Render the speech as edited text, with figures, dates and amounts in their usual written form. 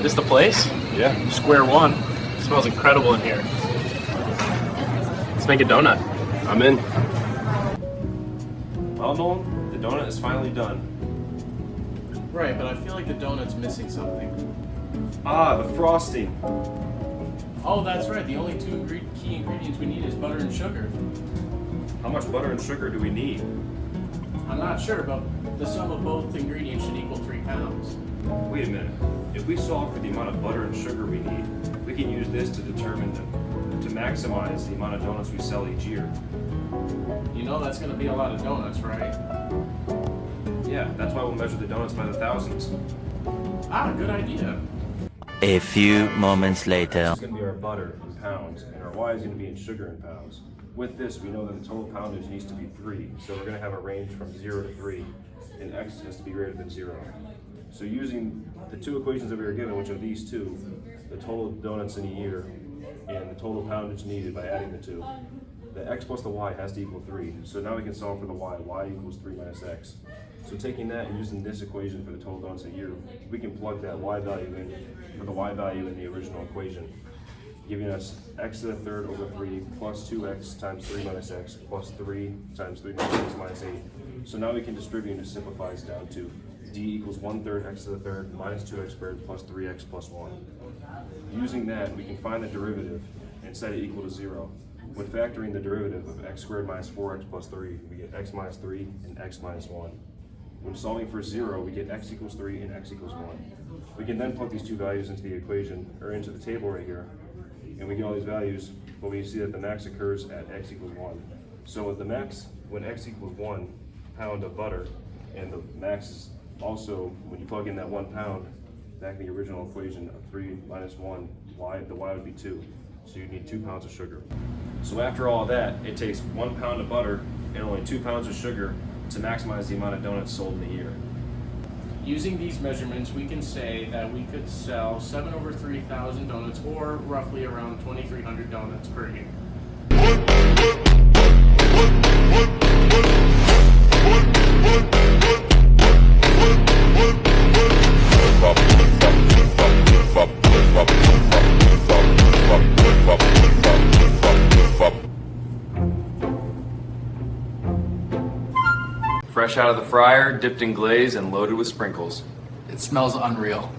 This the place? Yeah. Square one. It smells incredible in here. Let's make a donut. I'm in. Well, Nolan, the donut is finally done. Right, but I feel like the donut's missing something. Ah, the frosting. Oh, that's right. The only two key ingredients we need is butter and sugar. How much butter and sugar do we need? I'm not sure, but the sum of both ingredients should equal 3 pounds. Wait a minute. If we solve for the amount of butter and sugar we need, we can use this to determine to maximize the amount of donuts we sell each year. You know that's going to be a lot of donuts, right? Yeah, that's why we'll measure the donuts by the thousands. Ah, good idea. A few moments later. This is going to be our butter in pounds, and our Y is going to be in sugar in pounds. With this, we know that the total poundage needs to be 3, so we're going to have a range from 0 to 3, and X has to be greater than 0. So using the two equations that we were given, which are these two, the total donuts in a year, and the total poundage needed by adding the two, the X plus the Y has to equal 3. So now we can solve for the Y. Y equals 3 minus X. So taking that and using this equation for the total donuts a year, we can plug that Y value in for the Y value in the original equation, giving us X to the third over 3 plus 2X times 3 minus X plus 3 times 3 minus X minus 8. So now we can distribute and it simplifies down to D equals 1/3 X to the third minus 2X squared plus 3X plus 1. Using that, we can find the derivative and set it equal to 0. When factoring the derivative of X squared minus 4X plus 3, we get X minus 3 and X minus 1. When solving for 0, we get X equals 3 and X equals 1. We can then plug these two values into the equation, or into the table right here, and we get all these values, but we see that the max occurs at X equals 1. So with the max, when X equals 1 pound of butter, and the max is also, when you plug in that 1 pound, back in the original equation of 3 minus 1, the Y would be 2. So you need 2 pounds of sugar. So after all that, it takes 1 pound of butter and only 2 pounds of sugar to maximize the amount of donuts sold in a year. Using these measurements, we can say that we could sell 7 over 3,000 donuts, or roughly around 2,300 donuts per year. Fresh out of the fryer, dipped in glaze, and loaded with sprinkles. It smells unreal.